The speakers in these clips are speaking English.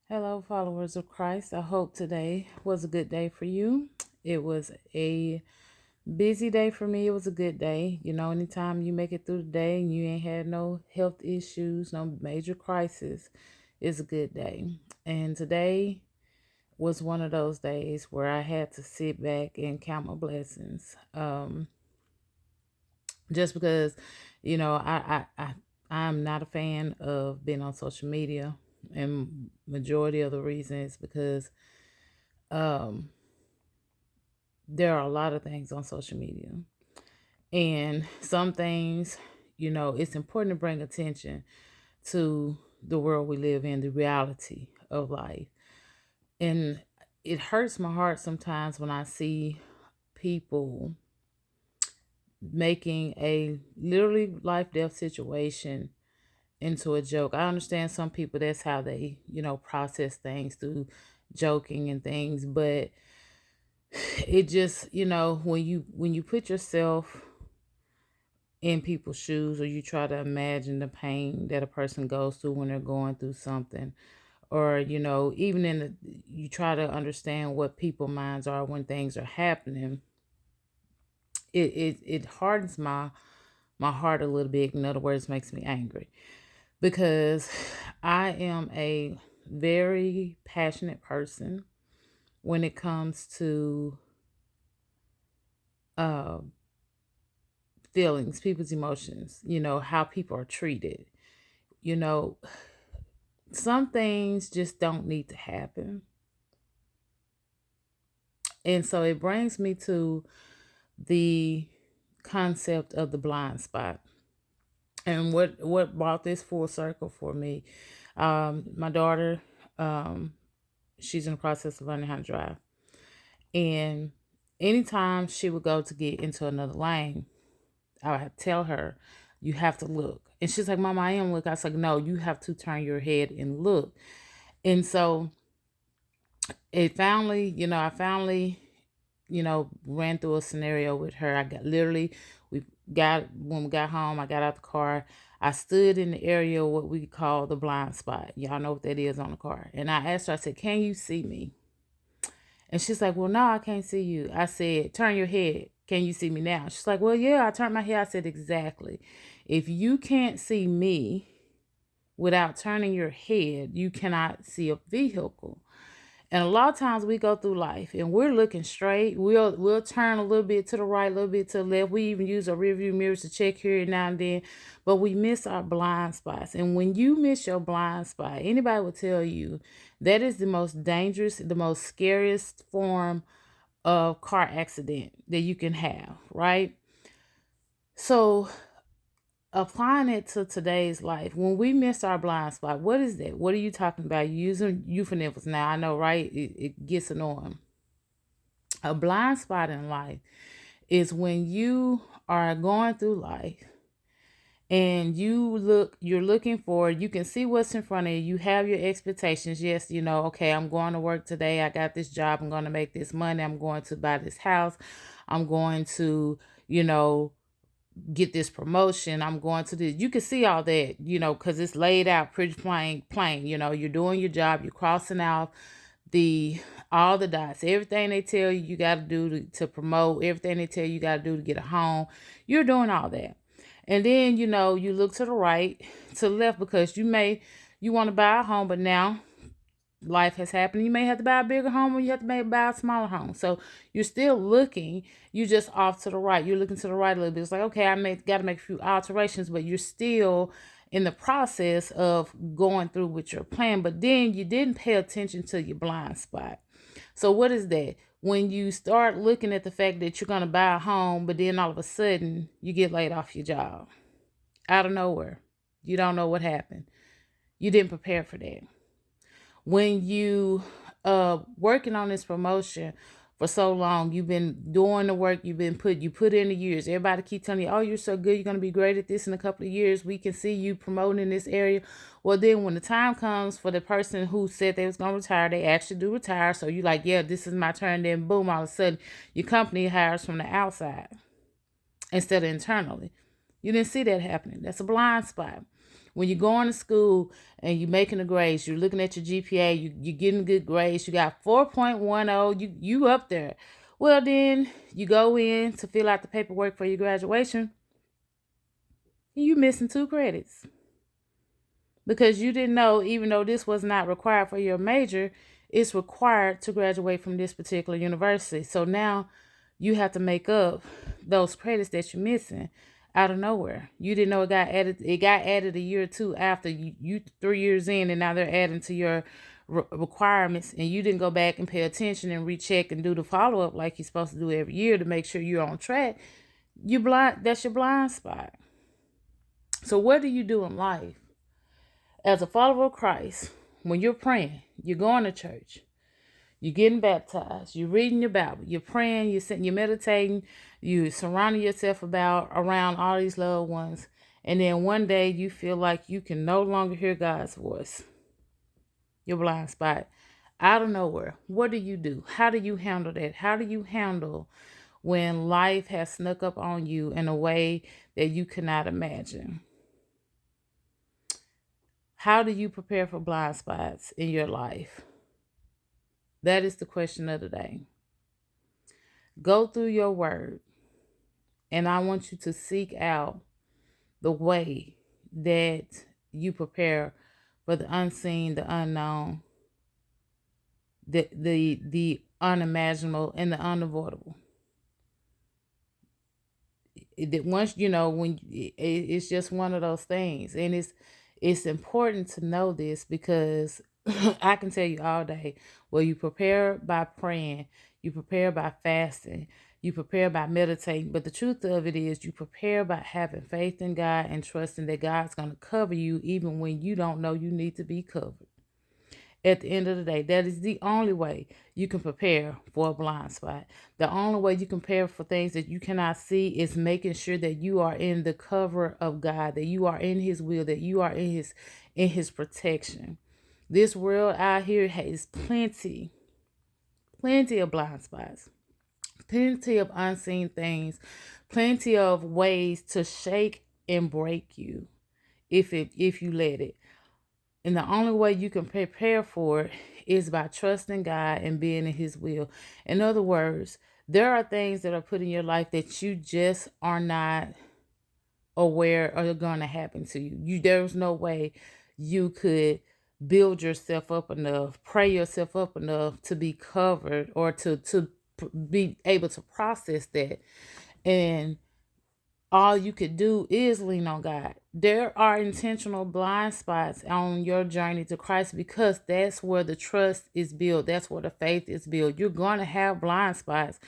Hello, followers of Christ. I hope today was a good day for you. It was a busy day for me. It was a good day. Anytime you make it through the day and you ain't had no health issues, no major crisis, it's a good day. And today was one of those days where I had to sit back and count my blessings. Just because, I'm not a fan of being on social media, and majority of the reason is because um there are a lot of things on social media, and some things, it's important to bring attention to the world we live in, the reality of life. And it hurts my heart sometimes when I see people making a literally life death situation into a joke. I understand some people, that's how they, process things, through joking and things, but it just, when you put yourself in people's shoes, or you try to imagine the pain that a person goes through when they're going through something, or even you try to understand what people minds are when things are happening, it hardens my heart a little bit. In other words, makes me angry, because I am a very passionate person when it comes to uh, feelings, people's emotions, how people are treated. You know, some things just don't need to happen. And so it brings me to the concept of the blind spot. And what brought this full circle for me, my daughter, um, she's in the process of learning how to drive. And anytime she would go to get into another lane, I would tell her, you have to look. And she's like, Mama, I am look. I was like, no, you have to turn your head and look. And so I finally, ran through a scenario with her. I got literally, when we got home, I got out the car. I stood in the area, what we call the blind spot. Y'all know what that is on the car. And I asked her, I said, can you see me? And she's like, well, no, I can't see you. I said, turn your head. Can you see me now? She's like, well, yeah, I turned my head. I said, exactly. If you can't see me without turning your head, you cannot see a vehicle. And a lot of times we go through life and we're looking straight. We'll turn a little bit to the right, a little bit to the left. We even use our rear view mirrors to check here and now and then, but we miss our blind spots. And when you miss your blind spot, anybody will tell you that is the most dangerous, the most scariest form of car accident that you can have, right? So applying it to today's life, when we miss our blind spot, what is that? What are you talking about? You using euphemisms now, I know, right? It gets annoying. A blind spot in life is when you are going through life and you're looking for, you can see what's in front of you. You have your expectations. Yes, okay, I'm going to work today. I got this job. I'm going to make this money. I'm going to buy this house. I'm going to, you know, get this promotion. I'm going to this. You can see all that, because it's laid out pretty plain. You're doing your job. You're crossing out the all the dots. Everything they tell you got to do to promote. Everything they tell you got to do to get a home. You're doing all that. And then, you look to the right, to the left, because you want to buy a home, but now life has happened. You may have to buy a bigger home, or you have to maybe buy a smaller home. So you're still looking, you just off to the right. You're looking to the right a little bit. It's like, okay, got to make a few alterations, but you're still in the process of going through with your plan. But then you didn't pay attention to your blind spot. So what is that? When you start looking at the fact that you're going to buy a home, but then all of a sudden you get laid off your job out of nowhere. You don't know what happened. You didn't prepare for that. When you working on this promotion for so long, you've been doing the work, you put in the years. Everybody keep telling you, oh, you're so good, you're going to be great at this in a couple of years. We can see you promoting in this area. Well, then when the time comes for the person who said they was going to retire, they actually do retire. So you like, yeah, this is my turn. Then boom, all of a sudden your company hires from the outside instead of internally. You didn't see that happening. That's a blind spot. When you're going to school and you're making the grades, you're looking at your GPA, you're getting good grades, you got 4.10, you up there. Well, then you go in to fill out the paperwork for your graduation, and you missing 2 credits because you didn't know, even though this was not required for your major, it's required to graduate from this particular university. So now you have to make up those credits that you're missing out of nowhere. You didn't know it got added. It got added a year or two after you 3 years in, and now they're adding to your requirements, and you didn't go back and pay attention and recheck and do the follow up like you're supposed to do every year to make sure you're on track. You blind. That's your blind spot. So what do you do in life as a follower of Christ when you're praying, you're going to church, you're getting baptized, you're reading your Bible, you're praying, you're sitting, you're meditating, you surrounding yourself around all these loved ones, and then one day you feel like you can no longer hear God's voice? Your blind spot out of nowhere. What do you do? How do you handle that? How do you handle when life has snuck up on you in a way that you cannot imagine? How do you prepare for blind spots in your life? That is the question of the day. Go through your word, and I want you to seek out the way that you prepare for the unseen, the unknown, the unimaginable, and the unavoidable. That once when it's just one of those things, and it's important to know this because I can tell you all day. Well, you prepare by praying, you prepare by fasting, you prepare by meditating, but the truth of it is you prepare by having faith in God and trusting that God's going to cover you even when you don't know you need to be covered. At the end of the day, that is the only way you can prepare for a blind spot. The only way you can prepare for things that you cannot see is making sure that you are in the cover of God, that you are in His will, that you are in His protection. This world out here has plenty of blind spots, plenty of unseen things, plenty of ways to shake and break you if you let it. And the only way you can prepare for it is by trusting God and being in His will. In other words, there are things that are put in your life that you just are not aware are going to happen to you. There's no way you could build yourself up enough, pray yourself up enough to be covered or to be able to process that. And all you could do is lean on God. There are intentional blind spots on your journey to Christ because that's where the trust is built. That's where the faith is built. You're going to have blind spots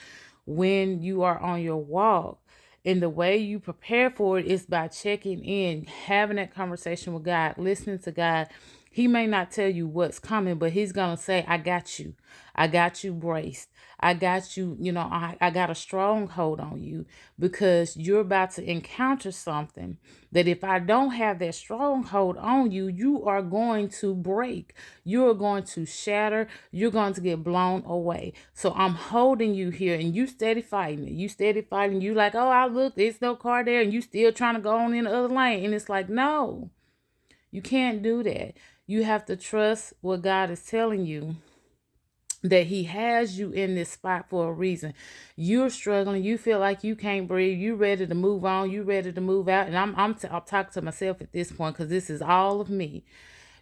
when you are on your walk. And the way you prepare for it is by checking in, having that conversation with God, listening to God. He may not tell you what's coming, but He's going to say, I got you. I got you braced. I got you, I got a stronghold on you because you're about to encounter something that if I don't have that stronghold on you, you are going to break. You're going to shatter. You're going to get blown away. So I'm holding you here and you steady fighting it. You steady fighting. You like, oh, I look, there's no car there. And you still trying to go on in the other lane. And it's like, no, you can't do that. You have to trust what God is telling you, that He has you in this spot for a reason. You're struggling. You feel like you can't breathe. You ready to move on. You ready to move out. And I'm talking to myself at this point because this is all of me.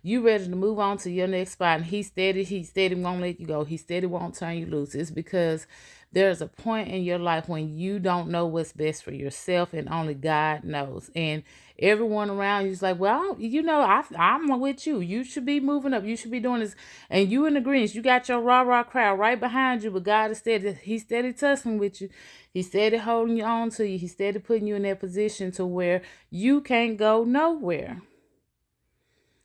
You ready to move on to your next spot, and he steady won't let you go. He steady won't turn you loose. It's because there's a point in your life when you don't know what's best for yourself, and only God knows. And everyone around you is like, well, I'm with you. You should be moving up. You should be doing this. And you in the greens. You got your rah-rah crowd right behind you, but God is steady. He's steady tussling with you. He's steady holding you on to you. He's steady putting you in that position to where you can't go nowhere.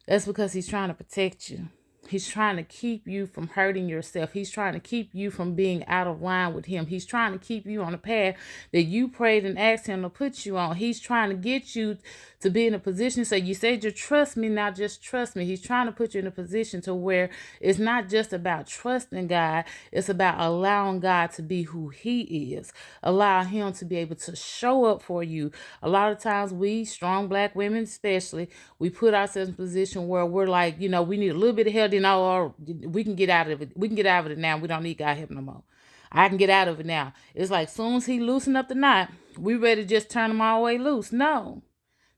That's because He's trying to protect you. He's trying to keep you from hurting yourself. He's trying to keep you from being out of line with him. He's trying to keep you on a path that you prayed and asked him to put you on. He's trying to get you to be in a position. So you said you trust me, now just trust me. He's trying to put you in a position to where it's not just about trusting God. It's about allowing God to be who he is. Allow him to be able to show up for you. A lot of times we, strong black women especially, we put ourselves in a position where we're like, we need a little bit of help, or we can get out of it. We can get out of it now. We don't need God help no more. I can get out of it now. It's like soon as he loosen up the knot, we ready to just turn him all the way loose. No,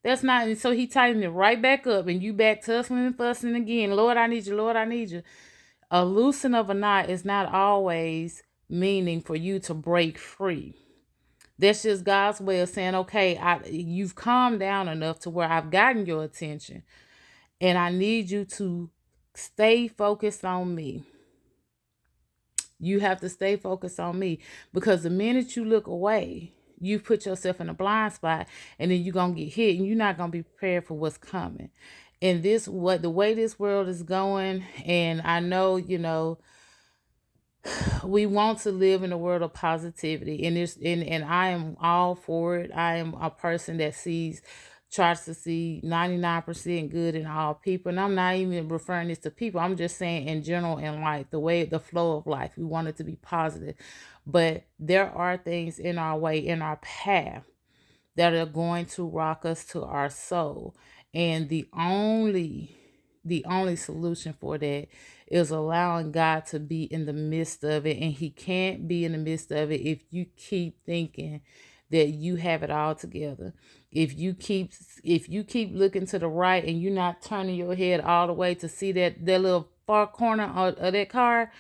that's not. And so he tightened it right back up, and you back tussling and fussing again. Lord, I need you. Lord, I need you. A loosen of a knot is not always meaning for you to break free. That's just God's way of saying, okay, you've calmed down enough to where I've gotten your attention, and I need you to stay focused on me. You have to stay focused on me, because the minute you look away, you put yourself in a blind spot, and then you're going to get hit, and you're not going to be prepared for what's coming. And the way this world is going, and I know, we want to live in a world of positivity, and I am all for it. I am a person that tries to see 99% good in all people, and I'm not even referring this to people. I'm just saying in general in life, the flow of life. We want it to be positive, but there are things in our way, in our path, that are going to rock us to our soul, and the only solution for that is allowing God to be in the midst of it. And he can't be in the midst of it if you keep thinking that you have it all together. If you keep looking to the right and you're not turning your head all the way to see that little far corner of that car,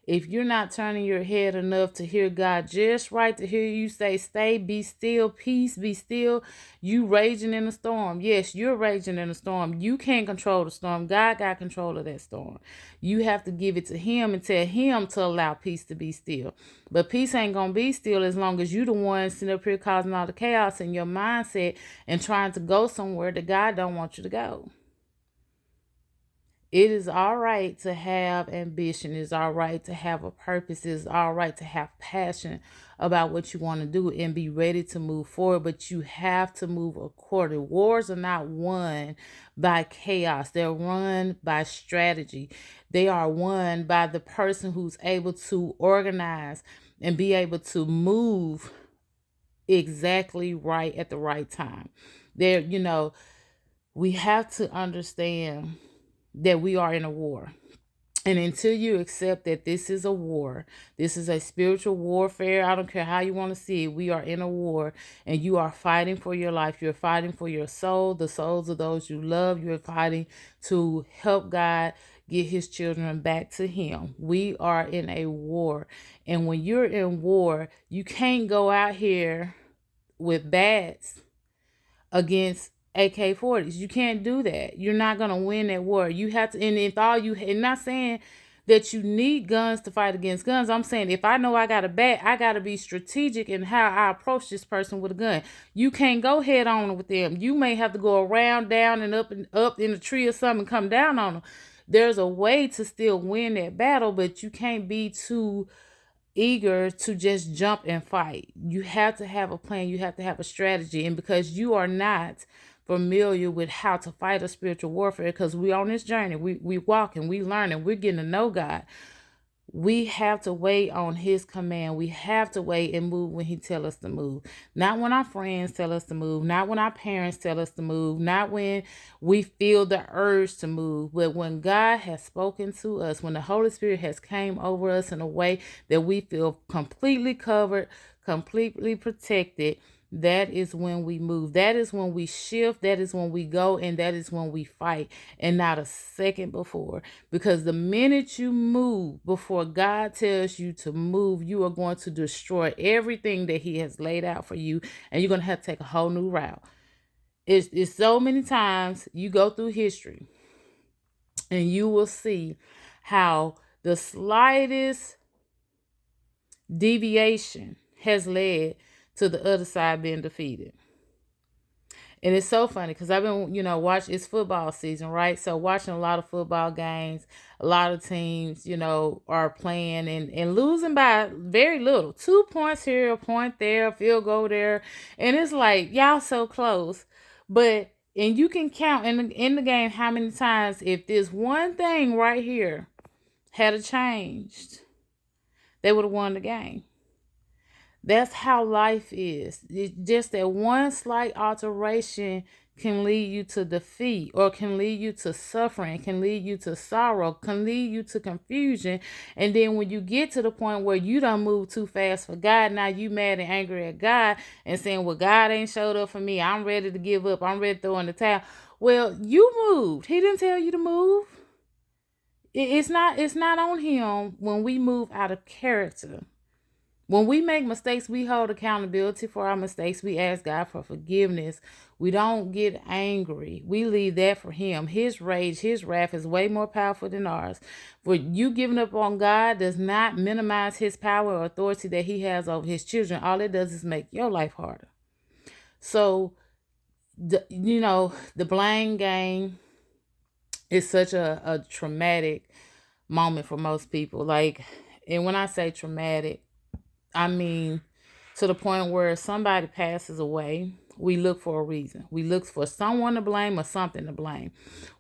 if you're not turning your head enough to hear God just right, to hear you say, stay, be still, peace, be still, you raging in a storm. Yes, you're raging in a storm. You can't control the storm. God got control of that storm. You have to give it to him and tell him to allow peace to be still. But peace ain't going to be still as long as you the one sitting up here causing all the chaos in your mindset and trying to go somewhere that God don't want you to go. It is all right to have ambition. It's all right to have a purpose. It's all right to have passion about what you want to do and be ready to move forward. But you have to move accordingly. Wars are not won by chaos. They're won by strategy. They are won by the person who's able to organize and be able to move exactly right at the right time. We have to understand that we are in a war. And until you accept that this is a war, this is a spiritual warfare, I don't care how you want to see it, we are in a war, and you are fighting for your life. You're fighting for your soul, the souls of those you love. You're fighting to help God get his children back to him. We are in a war. And when you're in war, you can't go out here with bats against AK-40s. You can't do that. You're not going to win that war. You have to, and not saying that you need guns to fight against guns. I'm saying if I know I got a bat, I got to be strategic in how I approach this person with a gun. You can't go head on with them. You may have to go around, down, and up in a tree or something and come down on them. There's a way to still win that battle, but you can't be too eager to just jump and fight. You have to have a plan. You have to have a strategy. And because you are not familiar with how to fight a spiritual warfare, because we on this journey, we walking, we learning, we're getting to know God. We have to wait on his command. We have to wait and move when he tell us to move. Not when our friends tell us to move. Not when our parents tell us to move. Not when we feel the urge to move. But when God has spoken to us, when the Holy Spirit has came over us in a way that we feel completely covered, completely protected, that is when we move. That is when we shift. That is when we go, and that is when we fight, and not a second before. Because the minute you move before God tells you to move, you are going to destroy everything that he has laid out for you, and you're going to have to take a whole new route. It's so many times you go through history and you will see how the slightest deviation has led to the other side being defeated. And it's so funny because I've been, watch it's football season, right? So watching a lot of football games, a lot of teams, are playing and losing by very little. 2 points here, a point there, a field goal there. And it's like, y'all so close. But and you can count in the game how many times if this one thing right here had a changed, they would have won the game. That's how life is. Just that one slight alteration can lead you to defeat, or can lead you to suffering, can lead you to sorrow, can lead you to confusion. And then when you get to the point where you don't move too fast for God, now you mad and angry at God and saying, well, God ain't showed up for me. I'm ready to give up. I'm ready to throw in the towel. Well, you moved. He didn't tell you to move. It's not on him when we move out of character. When we make mistakes, we hold accountability for our mistakes. We ask God for forgiveness. We don't get angry. We leave that for Him. His rage, His wrath is way more powerful than ours. For you giving up on God does not minimize His power or authority that He has over His children. All it does is make your life harder. So, the blame game is such a traumatic moment for most people. Like, and when I say traumatic, I mean, to the point where somebody passes away, we look for a reason. We look for someone to blame or something to blame.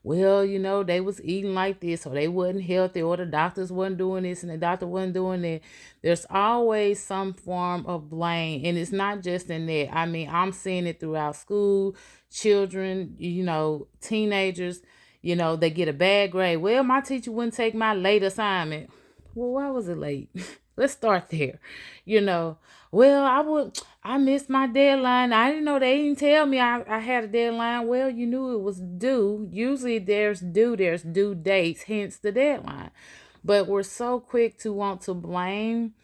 Well, they was eating like this, or they wasn't healthy, or the doctors wasn't doing this and the doctor wasn't doing that. There's always some form of blame. And it's not just in that. I mean, I'm seeing it throughout school, children, teenagers, they get a bad grade. Well, my teacher wouldn't take my late assignment. Well, why was it late? Let's start there. You know, well, I missed my deadline. I didn't know, they didn't tell me I had a deadline. Well, you knew it was due. Usually there's due dates, hence the deadline. But we're so quick to want to blame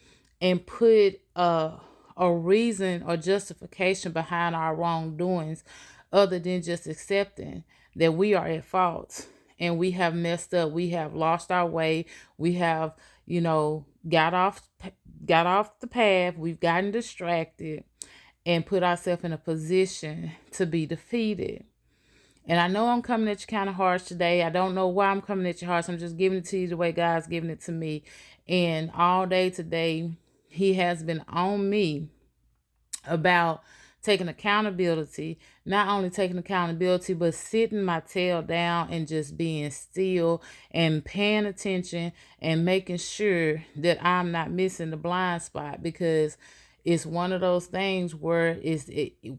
and put a reason or justification behind our wrongdoings, other than just accepting that we are at fault and we have messed up. We have lost our way. We have, got off the path. We've gotten distracted and put ourselves in a position to be defeated. And I know I'm coming at you kind of harsh today. I don't know why I'm coming at you harsh. I'm just giving it to you the way God's giving it to me. And all day today, He has been on me about taking accountability, not only taking accountability, but sitting my tail down and just being still and paying attention and making sure that I'm not missing the blind spot, because it's one of those things where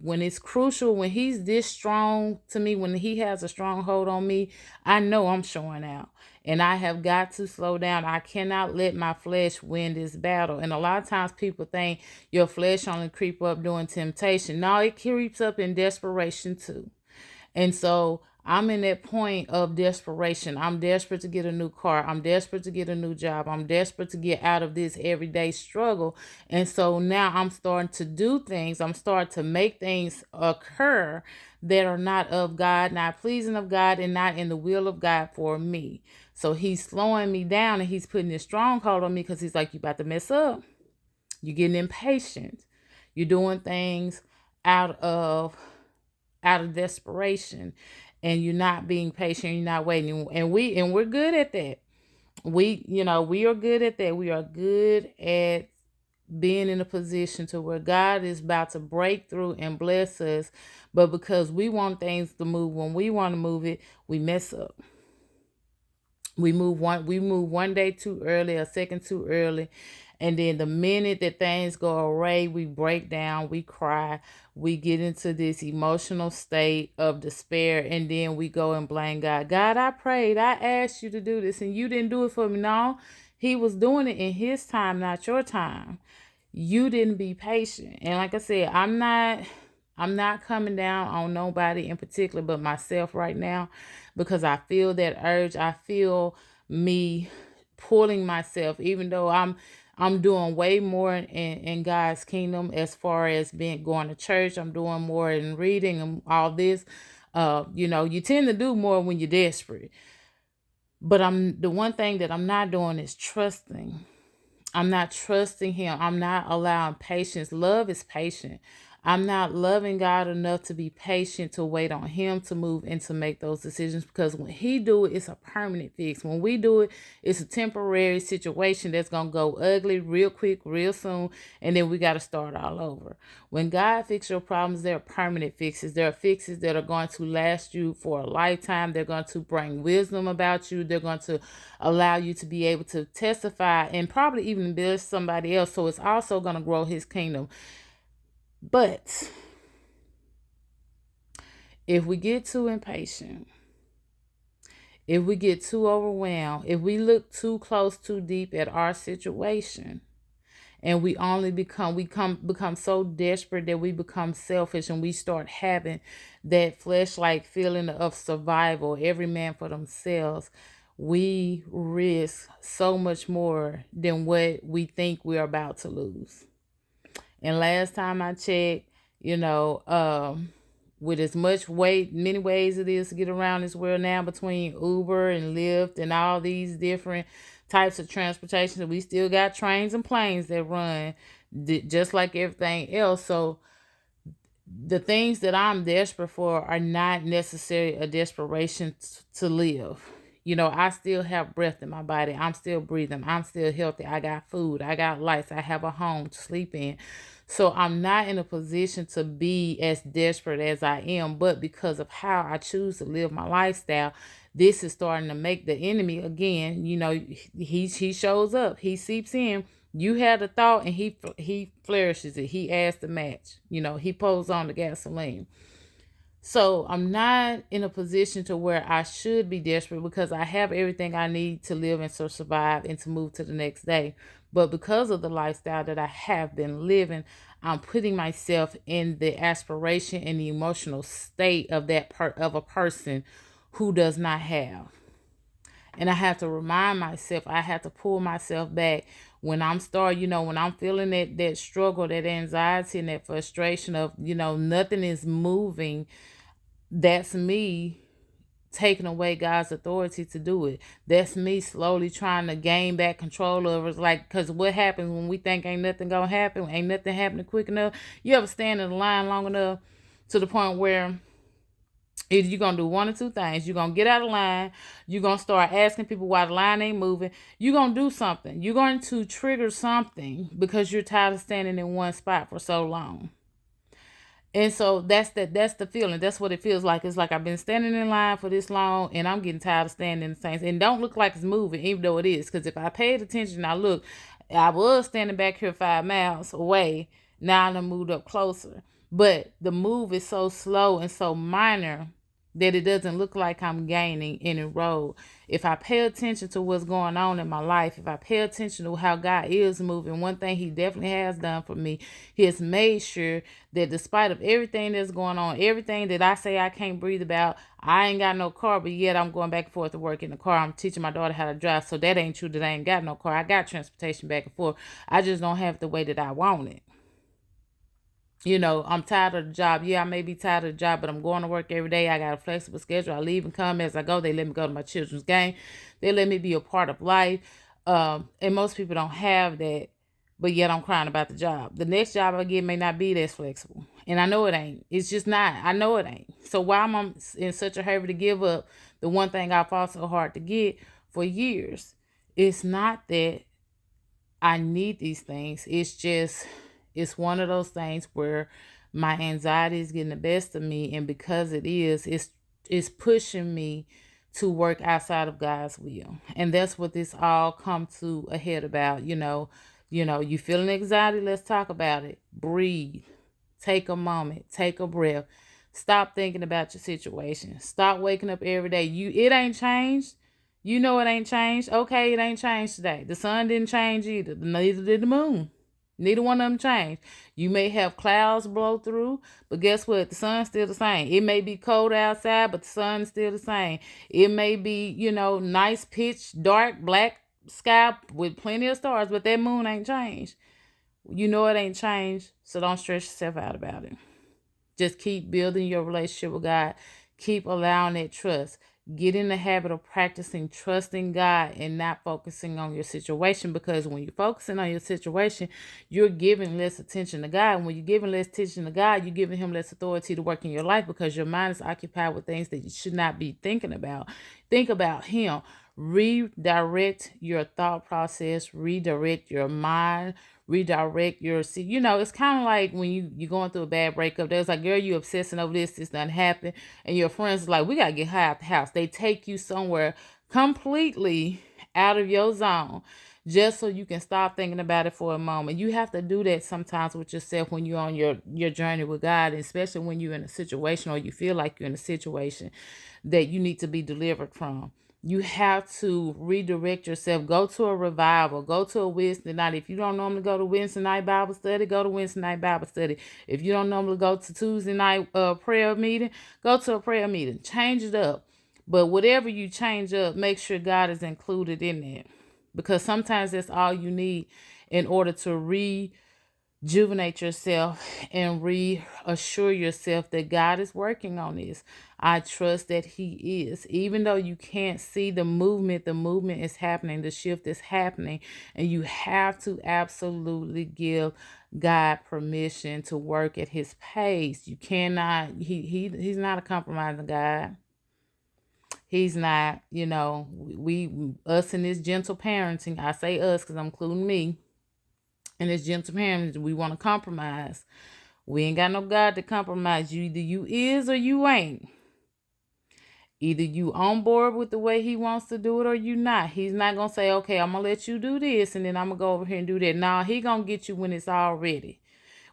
when it's crucial, when He's this strong to me, when He has a stronghold on me, I know I'm showing out. And I have got to slow down. I cannot let my flesh win this battle. And a lot of times people think your flesh only creep up during temptation. No, it creeps up in desperation too. And so I'm in that point of desperation. I'm desperate to get a new car. I'm desperate to get a new job. I'm desperate to get out of this everyday struggle. And so now I'm starting to do things. I'm starting to make things occur that are not of God, not pleasing of God, and not in the will of God for me. So He's slowing me down and He's putting His stronghold on me, because He's like, you about to mess up. You're getting impatient. You're doing things out of desperation, and you're not being patient. You're not waiting. And we're good at that. We are good at that. We are good at being in a position to where God is about to break through and bless us, but because we want things to move when we want to move it, we mess up. We move one day too early, a second too early, and then the minute that things go awry, we break down, we cry, we get into this emotional state of despair, and then we go and blame God. God, I prayed, I asked you to do this, and you didn't do it for me. No, He was doing it in His time, not your time. You didn't be patient. And like I said, I'm not coming down on nobody in particular but myself right now, because I feel that urge. I feel me pulling myself, even though I'm doing way more in God's kingdom, as far as going to church. I'm doing more in reading and all this. You tend to do more when you're desperate. But the one thing that I'm not doing is trusting. I'm not trusting Him. I'm not allowing patience. Love is patient. I'm not loving God enough to be patient to wait on him to move and to make those decisions, because when he do it, it's a permanent fix. When we do it, it's a temporary situation that's going to go ugly real quick, real soon, and then we got to start all over. When God fixes your problems, they're permanent fixes. They're fixes that are going to last you for a lifetime. They're going to bring wisdom about you. They're going to allow you to be able to testify and probably even build somebody else. So it's also going to grow his kingdom. But if we get too impatient, if we get too overwhelmed, if we look too close, too deep at our situation, and we only become so desperate that we become selfish, and we start having that flesh-like feeling of survival, every man for themselves, we risk so much more than what we think we're about to lose. And last time I checked, you know, with as much weight, many ways it is to get around this world now, between Uber and Lyft and all these different types of transportation, we still got trains and planes that run just like everything else. So the things that I'm desperate for are not necessarily a desperation to live. You know, I still have breath in my body. I'm still breathing. I'm still healthy. I got food. I got lights. I have a home to sleep in. So I'm not in a position to be as desperate as I am. But because of how I choose to live my lifestyle, this is starting to make the enemy again. You know, he shows up. He seeps in. You had a thought, and he flourishes it. He adds the match. You know, he pours on the gasoline. So I'm not in a position to where I should be desperate, because I have everything I need to live and to survive and to move to the next day. But because of the lifestyle that I have been living, I'm putting myself in the aspiration and the emotional state of of a person who does not have. And I have to remind myself, I have to pull myself back when when I'm feeling that struggle, that anxiety and that frustration of, nothing is moving. That's me taking away God's authority to do it. That's me slowly trying to gain back control over it. Like, because what happens when we think ain't nothing gonna happen, ain't nothing happening quick enough? You ever stand in the line long enough to the point where either you're gonna do one or two things. You're gonna get out of line, you're gonna start asking people why the line ain't moving, you're gonna do something. You're going to trigger something because you're tired of standing in one spot for so long. And so that's the feeling. That's what it feels like. It's like I've been standing in line for this long and I'm getting tired of standing in the same. And don't look like it's moving, even though it is. Because if I paid attention, I look, I was standing back here 5 miles away. Now I moved up closer. But the move is so slow and so minor that it doesn't look like I'm gaining any road. If I pay attention to what's going on in my life, if I pay attention to how God is moving, one thing he definitely has done for me, he has made sure that despite of everything that's going on, everything that I say I can't breathe about, I ain't got no car, but yet I'm going back and forth to work in the car. I'm teaching my daughter how to drive. So that ain't true that I ain't got no car. I got transportation back and forth. I just don't have it the way that I want it. I'm tired of the job. Yeah, I may be tired of the job, but I'm going to work every day. I got a flexible schedule. I leave and come as I go. They let me go to my children's game. They let me be a part of life. And most people don't have that, but yet I'm crying about the job. The next job I get may not be as flexible. And I know it ain't. It's just not. I know it ain't. So why am I in such a hurry to give up the one thing I fought so hard to get for years? It's not that I need these things. It's one of those things where my anxiety is getting the best of me, and because it's pushing me to work outside of God's will. And that's what this all come to a head about. You feeling anxiety, let's talk about it. Breathe. Take a moment, take a breath. Stop thinking about your situation. Stop waking up every day. It ain't changed. You know it ain't changed. Okay, it ain't changed today. The sun didn't change either. Neither did the moon. Neither one of them changed. You may have clouds blow through, but guess what? The sun's still the same. It may be cold outside, but the sun's still the same. It may be, nice pitch, dark, black sky with plenty of stars, but that moon ain't changed. You know it ain't changed, so don't stress yourself out about it. Just keep building your relationship with God. Keep allowing that trust. Get in the habit of practicing trusting God and not focusing on your situation, because when you're focusing on your situation, you're giving less attention to God. And when you're giving less attention to God, you're giving him less authority to work in your life, because your mind is occupied with things that you should not be thinking about. Think about him. Redirect your thought process, redirect your mind, redirect your, see, it's kind of like when you're going through a bad breakup. There's like, girl, you obsessing over this done happened, and your friends is like, we gotta get high out the house. They take you somewhere completely out of your zone just so you can stop thinking about it for a moment. You have to do that sometimes with yourself when you're on your journey with God, and especially when you're in a situation, or you feel like you're in a situation that you need to be delivered from. You have to redirect yourself. Go to a revival. Go to a Wednesday night. If you don't normally go to Wednesday night Bible study, go to Wednesday night Bible study. If you don't normally go to Tuesday night prayer meeting, go to a prayer meeting. Change it up. But whatever you change up, make sure God is included in it. Because sometimes that's all you need in order to rejuvenate yourself and reassure yourself that God is working on this. I trust that he is. Even though you can't see the movement is happening, the shift is happening, and you have to absolutely give God permission to work at his pace. You cannot, he's not a compromising God. He's not, us in this gentle parenting, I say us because I'm including me, in this gentle parenting, we want to compromise. We ain't got no God to compromise you. Either you is or you ain't. Either you on board with the way he wants to do it, or you not. He's not going to say, okay, I'm going to let you do this, and then I'm going to go over here and do that. Nah, he going to get you when it's all ready.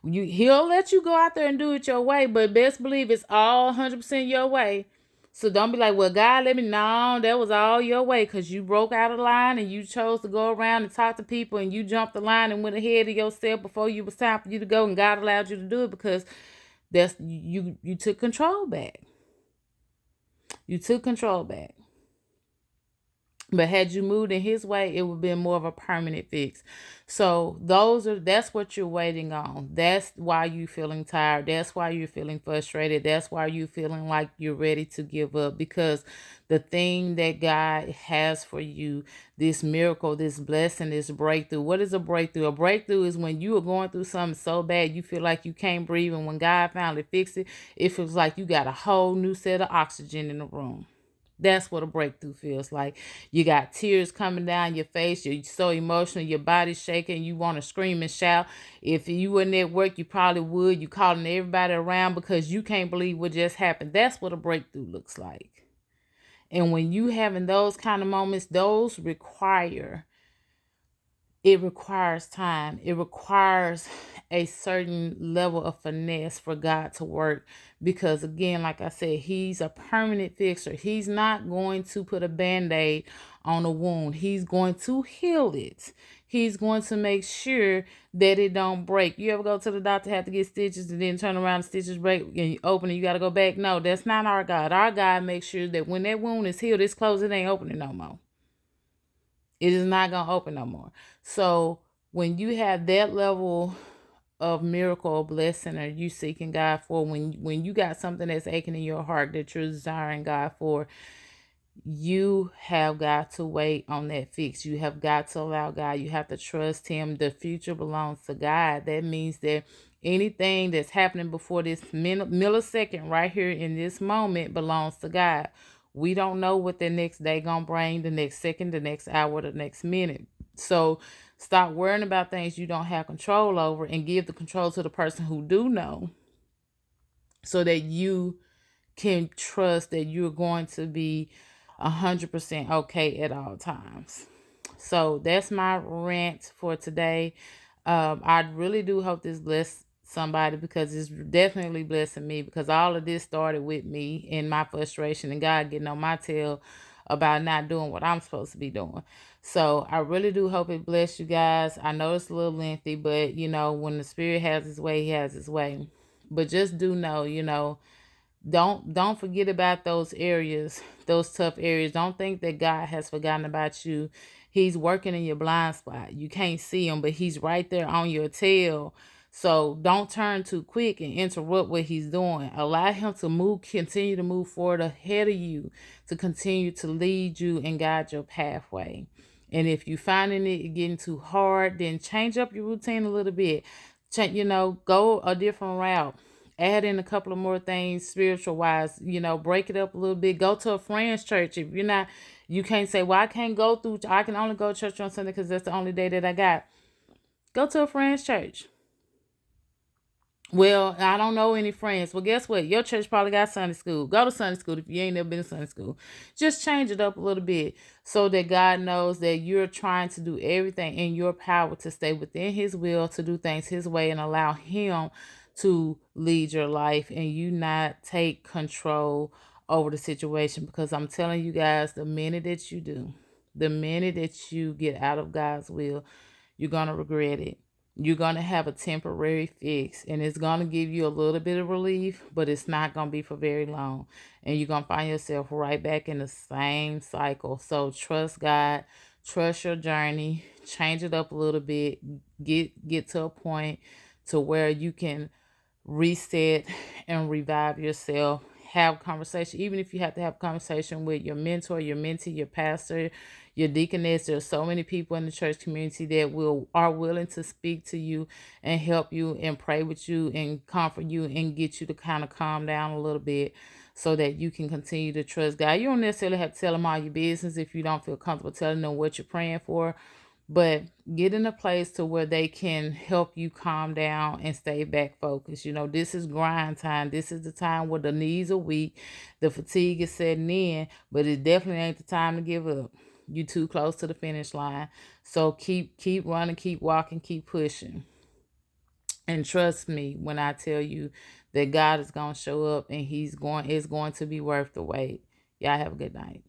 He'll let you go out there and do it your way, but best believe it's all 100% your way. So don't be like, well, God, let me know that was all your way, because you broke out of line and you chose to go around and talk to people, and you jumped the line and went ahead of yourself before you was time for you to go, and God allowed you to do it because that's you took control back. You took control back. But had you moved in his way, it would have been more of a permanent fix. So that's what you're waiting on. That's why you're feeling tired. That's why you're feeling frustrated. That's why you're feeling like you're ready to give up. Because the thing that God has for you, this miracle, this blessing, this breakthrough. What is a breakthrough? A breakthrough is when you are going through something so bad you feel like you can't breathe. And when God finally fixed it, it feels like you got a whole new set of oxygen in the room. That's what a breakthrough feels like. You got tears coming down your face. You're so emotional. Your body's shaking. You want to scream and shout. If you weren't at work, you probably would. You calling everybody around because you can't believe what just happened. That's what a breakthrough looks like. And when you having those kind of moments, it requires time. It requires a certain level of finesse for God to work. Because again, like I said, he's a permanent fixer. He's not going to put a band-aid on a wound. He's going to heal it. He's going to make sure that it don't break. You ever go to the doctor, have to get stitches, and then turn around, the stitches break, and you open it, you got to go back? No, that's not our God. Our God makes sure that when that wound is healed, it's closed, it ain't opening no more. It is not going to open no more. So when you have that level of miracle or blessing, or you seeking God for, when you got something that's aching in your heart that you're desiring God for, you have got to wait on that fix. You have got to allow God. You have to trust him. The future belongs to God. That means that anything that's happening before this millisecond right here in this moment belongs to God. We don't know what the next day gonna bring, the next second, the next hour, the next minute. So stop worrying about things you don't have control over, and give the control to the person who do know, so that you can trust that you're going to be 100% okay at all times. So that's my rant for today. I really do hope this bless somebody, because it's definitely blessing me, because all of this started with me and my frustration and God getting on my tail about not doing what I'm supposed to be doing. So I really do hope it bless you guys. I know it's a little lengthy, but when the Spirit has his way, he has his way. But just do know, don't forget about those areas, those tough areas. Don't think that God has forgotten about you. He's working in your blind spot. You can't see him, but he's right there on your tail So don't turn too quick and interrupt what he's doing. Allow him to continue to move forward ahead of you, to continue to lead you and guide your pathway. And if you finding it getting too hard, then change up your routine a little bit. Go a different route. Add in a couple of more things spiritual wise, break it up a little bit. Go to a friend's church. If you're not, you can't say, well, I can only go to church on Sunday because that's the only day that I got. Go to a friend's church. Well, I don't know any friends. Well, guess what? Your church probably got Sunday school. Go to Sunday school if you ain't never been to Sunday school. Just change it up a little bit so that God knows that you're trying to do everything in your power to stay within His will, to do things His way, and allow Him to lead your life and you not take control over the situation. Because I'm telling you guys, the minute that you do, the minute that you get out of God's will, you're going to regret it. You're going to have a temporary fix and it's going to give you a little bit of relief, but it's not going to be for very long. And you're going to find yourself right back in the same cycle. So trust God, trust your journey, change it up a little bit, get to a point to where you can reset and revive yourself. Have conversation, even if you have to have conversation with your mentor, your mentee, your pastor, your deaconess. There's so many people in the church community that are willing to speak to you and help you and pray with you and comfort you and get you to kind of calm down a little bit so that you can continue to trust God. You don't necessarily have to tell them all your business if you don't feel comfortable telling them what you're praying for, but get in a place to where they can help you calm down and stay back focused. This is grind time. This is the time where the knees are weak, the fatigue is setting in, but it definitely ain't the time to give up. You too close to the finish line. So keep running, keep walking, keep pushing. And trust me when I tell you that God is going to show up and it's going to be worth the wait. Y'all have a good night.